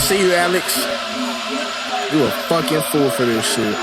see you, Alex. You a fucking fool for this shit.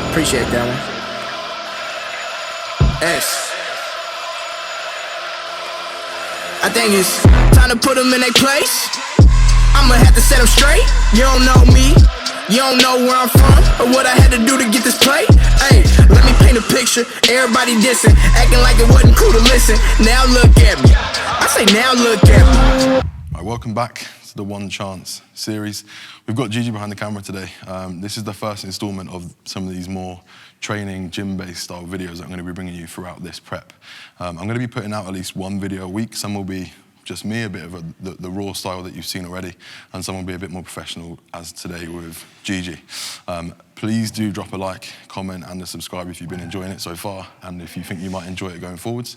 Appreciate that one. S. I think it's time to put them in their place. I'ma have to set them straight. You don't know me, you don't know where I'm from, or what I had to do to get this plate. Hey, let me paint a picture. Everybody dissing, acting like it wasn't cool to listen. Now look at me. I say now look at me. All right, welcome back to the One Chance series. We've got Gigi behind the camera today. This is the first installment of some of these more training, gym-based style videos that I'm going to be bringing you throughout this prep. I'm going to be putting out at least one video a week. Some will be just me, a bit of the raw style that you've seen already, and some will be a bit more professional, as today with Gigi. Please do drop a like, comment, and a subscribe if you've been enjoying it so far, and if you think you might enjoy it going forwards.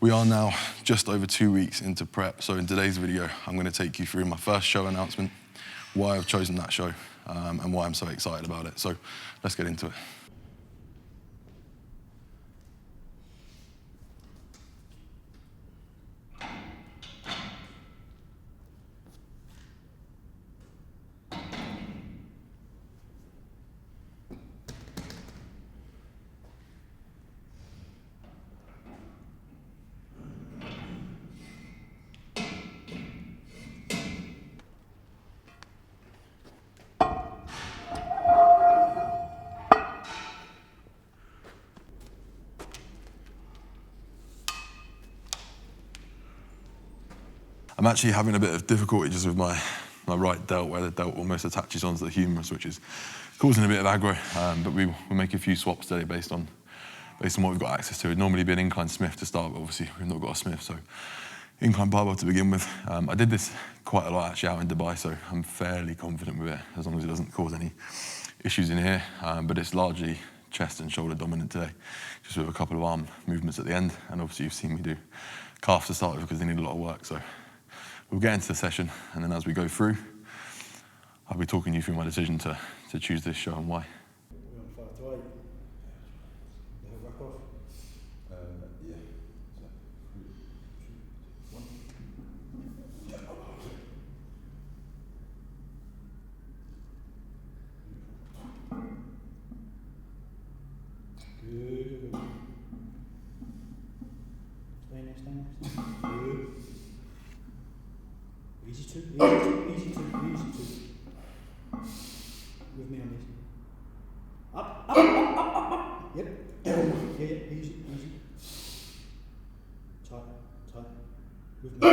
We are now just over 2 weeks into prep, so in today's video, I'm going to take you through my first show announcement, why I've chosen that show, and why I'm so excited about it. So let's get into it. I'm actually having a bit of difficulty just with my right delt, where the delt almost attaches onto the humerus, which is causing a bit of aggro. But we'll make a few swaps today based on what we've got access to. It'd normally be an incline Smith to start, but obviously we've not got a Smith, so incline barbell to begin with. I did this quite a lot actually out in Dubai, so I'm fairly confident with it, as long as it doesn't cause any issues in here. But it's largely chest and shoulder dominant today, just with a couple of arm movements at the end. And obviously you've seen me do calf to start with because they need a lot of work. So we'll get into the session, and then as we go through, I'll be talking you through my decision to choose this show and why. Easy two. With me on this. Up. Yep. Yeah, easy. Tight. With me.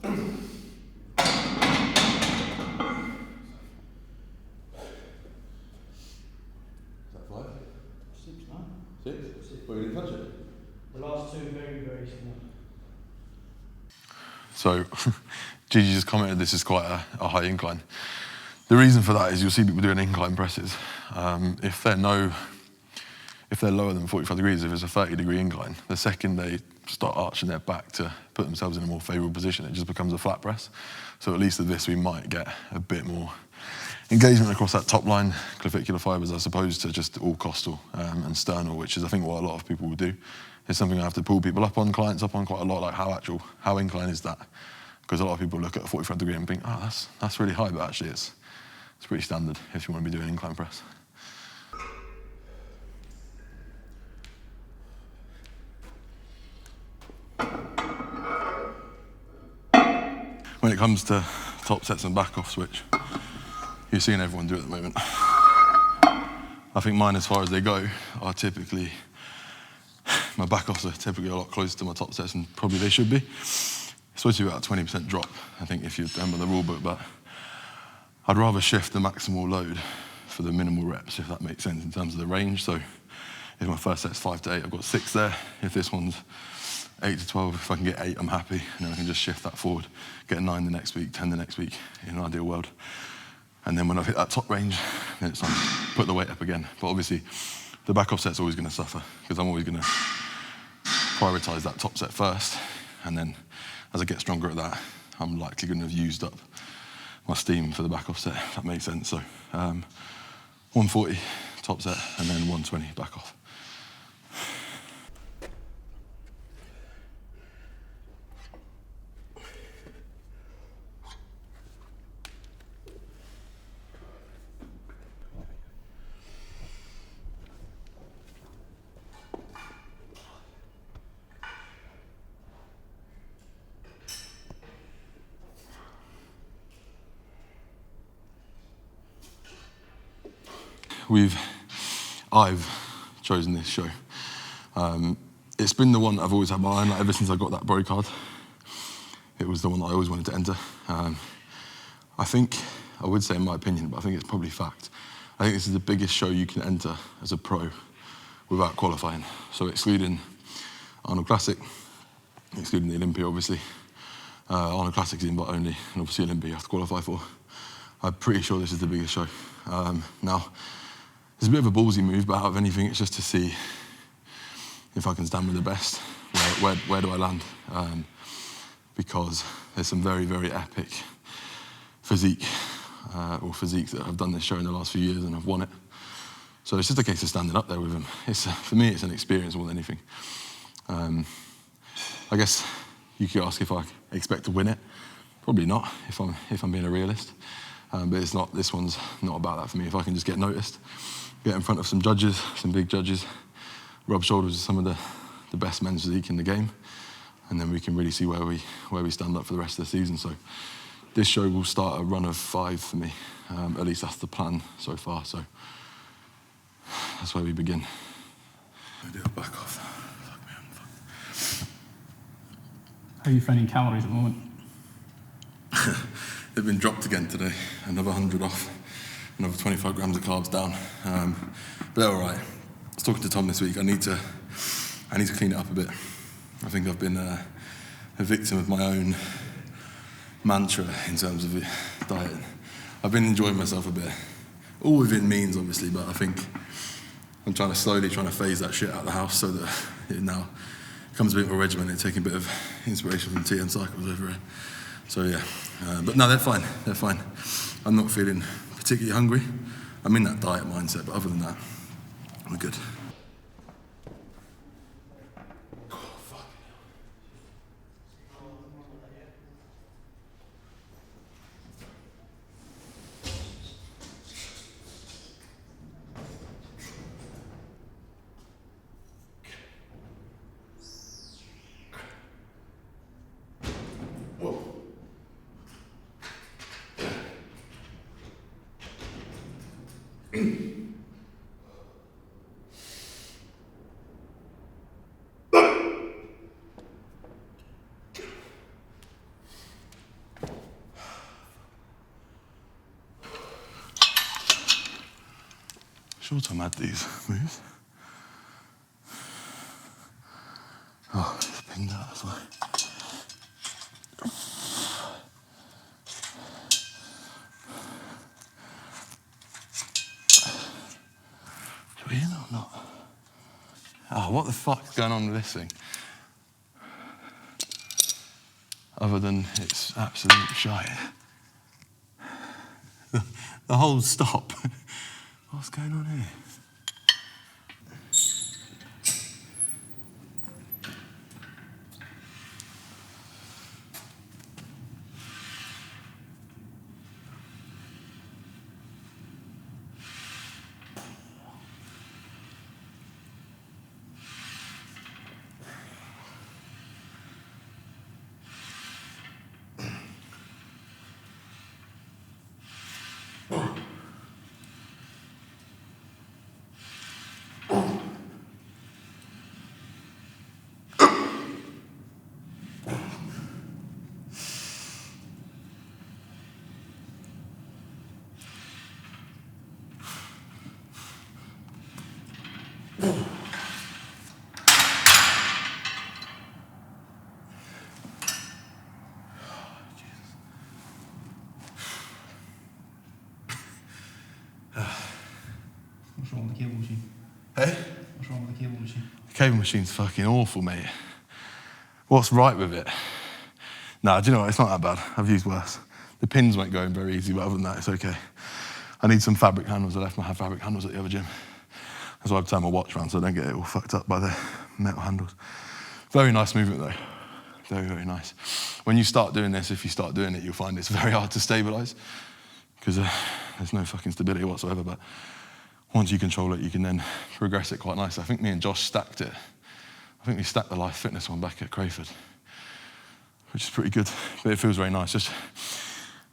Is that 5? 6, no? 6? Well, you didn't touch it. The last two very, very small. So, Gigi just commented this is quite a high incline. The reason for that is you'll see people doing incline presses. If they're lower than 45 degrees, if it's a 30-degree incline, the second they start arching their back to put themselves in a more favourable position, it just becomes a flat press. So at least with this, we might get a bit more engagement across that top line, clavicular fibres, as opposed to just all costal and sternal, which is, I think, what a lot of people will do. It's something I have to pull people up on, clients up on quite a lot, like how incline is that? Because a lot of people look at a 45 degree and think, oh, that's really high, but actually it's pretty standard if you want to be doing incline press. When it comes to top sets and back offs, which you're seeing everyone do at the moment, I think mine, as far as they go, are typically, my back offs are typically a lot closer to my top sets than probably they should be. It's supposed to be about a 20% drop, I think, if you remember the rule book, but I'd rather shift the maximal load for the minimal reps, if that makes sense, in terms of the range. So if my first set's 5 to 8, I've got 6 there. If this one's 8 to 12, if I can get 8, I'm happy, and then I can just shift that forward, get 9 the next week, 10 the next week, in an ideal world. And then when I've hit that top range, then it's time to put the weight up again. But obviously, the back off set's always going to suffer, because I'm always going to prioritise that top set first, and then as I get stronger at that, I'm likely going to have used up my steam for the back off set, if that makes sense. So 140 top set, and then 120 back off. I've chosen this show. It's been the one that I've always had my eye on, like, ever since I got that bro card. It was the one that I always wanted to enter. I think, I would say in my opinion, but I think it's probably fact. I think this is the biggest show you can enter as a pro without qualifying. So excluding Arnold Classic, excluding the Olympia, obviously. Arnold Classic is invite only, and obviously Olympia you have to qualify for. I'm pretty sure this is the biggest show. Now, it's a bit of a ballsy move, but out of anything, it's just to see if I can stand with the best. Where do I land? Because there's some very, very epic physiques that have done this show in the last few years and have won it. So it's just a case of standing up there with them. For me, it's an experience more than anything. I guess you could ask if I expect to win it. Probably not, if I'm being a realist. But it's not. This one's not about that for me. If I can just get noticed, get in front of some judges, some big judges, rub shoulders with some of the best men's physique in the game, and then we can really see where we stand up for the rest of the season. So this show will start a run of 5 for me. At least that's the plan so far. So that's where we begin. I do it back off. Fuck me, fuck. How are you finding calories at the moment? They've been dropped again today. Another 100 off. Another 25 grams of carbs down. But they're all right. I was talking to Tom this week. I need to clean it up a bit. I think I've been a victim of my own mantra in terms of diet. I've been enjoying myself a bit. All within means, obviously, but I think I'm slowly trying to phase that shit out of the house so that it now becomes a bit of a regimen and taking a bit of inspiration from TM Cycles over here. So yeah, but no, they're fine. They're fine. I'm not feeling particularly hungry. I'm in that diet mindset, but other than that, we're good. Sure Tom had these moves. Oh, it's pinged out, that's why. Should we in or not? Oh, what the fuck's going on with this thing? Other than it's absolute shite. The whole stop. What's going on here? What's wrong with the cable machine? Hey? What's wrong with the cable machine? The cable machine's fucking awful, mate. What's right with it? Nah, do you know what? It's not that bad. I've used worse. The pins won't go in very easy, but other than that, it's okay. I need some fabric handles. I left my fabric handles at the other gym. That's why I've turned my watch around so I don't get it all fucked up by the metal handles. Very nice movement though. Very, very nice. When you start doing this, if you start doing it, you'll find it's very hard to stabilise because there's no fucking stability whatsoever, but once you control it, you can then progress it quite nicely. I think me and Josh stacked it. I think we stacked the Life Fitness one back at Crayford, which is pretty good, but it feels very nice. It's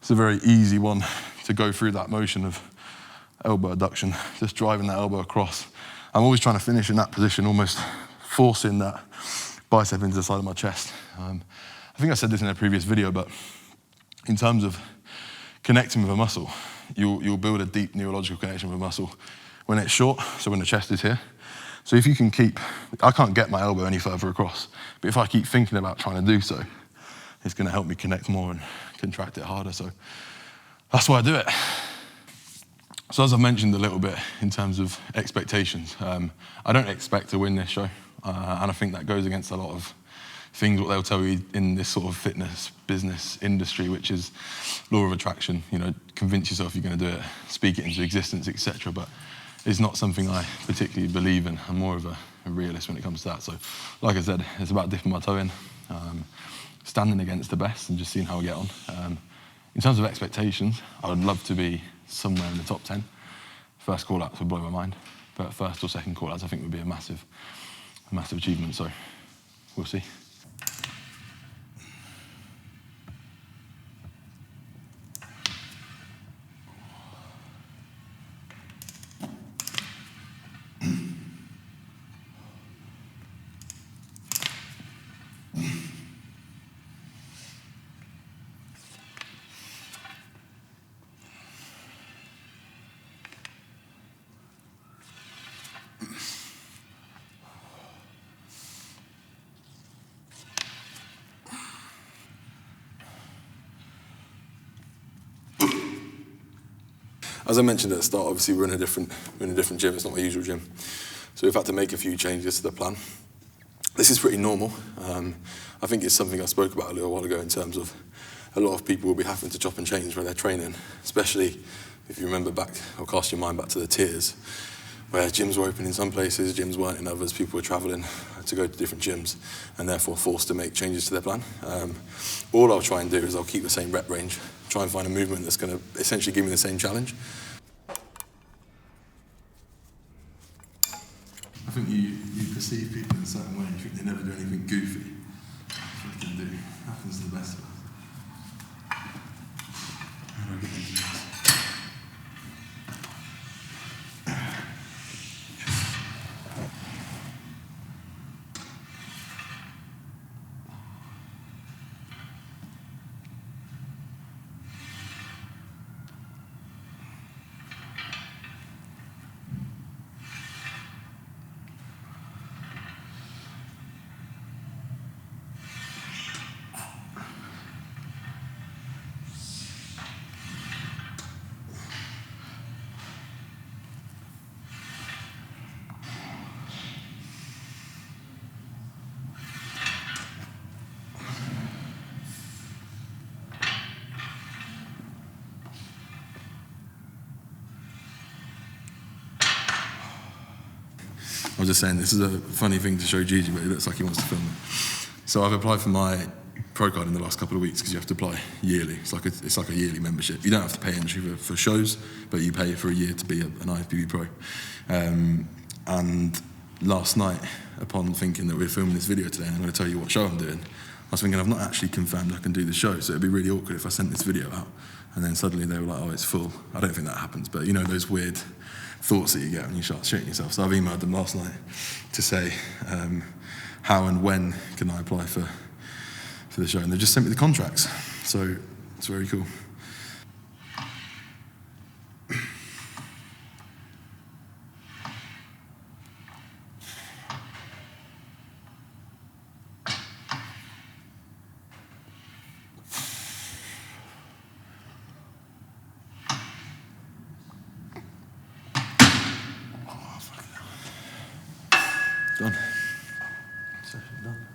a very easy one to go through that motion of elbow adduction, just driving that elbow across. I'm always trying to finish in that position, almost forcing that bicep into the side of my chest. I think I said this in a previous video, but in terms of connecting with a muscle, you'll build a deep neurological connection with a muscle when it's short, so when the chest is here. So if you can I can't get my elbow any further across, but if I keep thinking about trying to do so, it's gonna help me connect more and contract it harder, so that's why I do it. So as I've mentioned a little bit in terms of expectations, I don't expect to win this show, and I think that goes against a lot of things what they'll tell you in this sort of fitness business industry, which is law of attraction, convince yourself you're going to do it, speak it into existence, etc. But it's not something I particularly believe in. I'm more of a realist when it comes to that. So like I said, it's about dipping my toe in, standing against the best and just seeing how we get on. In terms of expectations, I would love to be somewhere in the top 10. First call-outs would blow my mind, but first or second call-outs I think would be a massive achievement, so we'll see. As I mentioned at the start, obviously we're in a different gym. It's not my usual gym, so we've had to make a few changes to the plan. This is pretty normal. I think it's something I spoke about a little while ago in terms of a lot of people will be having to chop and change where they're training, especially if you remember back or cast your mind back to the tiers, where gyms were open in some places, gyms weren't in others. People were travelling to go to different gyms and therefore forced to make changes to their plan. All I'll try and do is I'll keep the same rep range, try and find a movement that's going to essentially give me the same challenge. I think you perceive people in a certain way, you think they never do anything goofy. That's what they can do. Happens to the best of us. How do I get into this? I was just saying, this is a funny thing to show Gigi, but it looks like he wants to film it. So I've applied for my pro card in the last couple of weeks because you have to apply yearly. It's like a yearly membership. You don't have to pay entry for shows, but you pay for a year to be an IFBB pro. And last night, upon thinking that we're filming this video today, and I'm going to tell you what show I'm doing, I was thinking I've not actually confirmed I can do the show, so it'd be really awkward if I sent this video out and then suddenly they were like, oh, it's full. I don't think that happens, but those weird thoughts that you get when you start shooting yourself. So I've emailed them last night to say how and when can I apply for the show, and they've just sent me the contracts, so it's very cool. Done. Session done.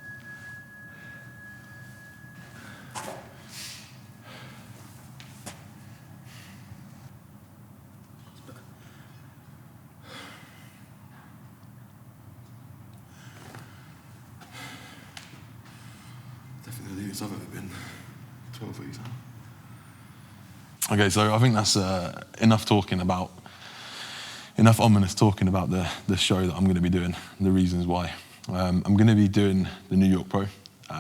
Definitely the least I've ever been. 12 weeks now. Okay, so I think that's enough ominous talking about the show that I'm going to be doing, and the reasons why. I'm going to be doing the New York Pro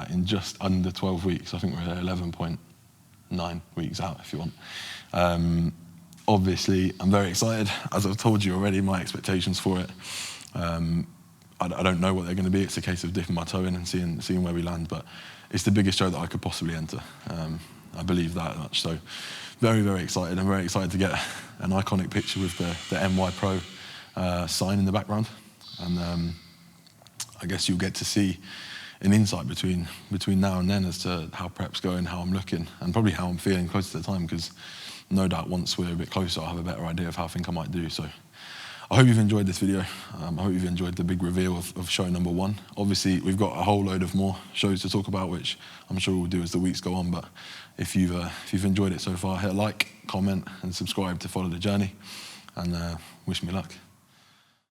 in just under 12 weeks. I think we're 11.9 weeks out, if you want. obviously, I'm very excited. As I've told you already, my expectations for it, I don't know what they're going to be. It's a case of dipping my toe in and seeing where we land. But it's the biggest show that I could possibly enter. I believe that much. So very, very excited. I'm very excited to get an iconic picture with the NY Pro sign in the background. And I guess you'll get to see an insight between now and then as to how prep's going, how I'm looking, and probably how I'm feeling close to the time, because no doubt once we're a bit closer, I'll have a better idea of how I think I might do. So I hope you've enjoyed this video. I hope you've enjoyed the big reveal of show number 1. Obviously, we've got a whole load of more shows to talk about, which I'm sure we'll do as the weeks go on. But if you've enjoyed it so far, hit a like, comment, and subscribe to follow the journey. And wish me luck.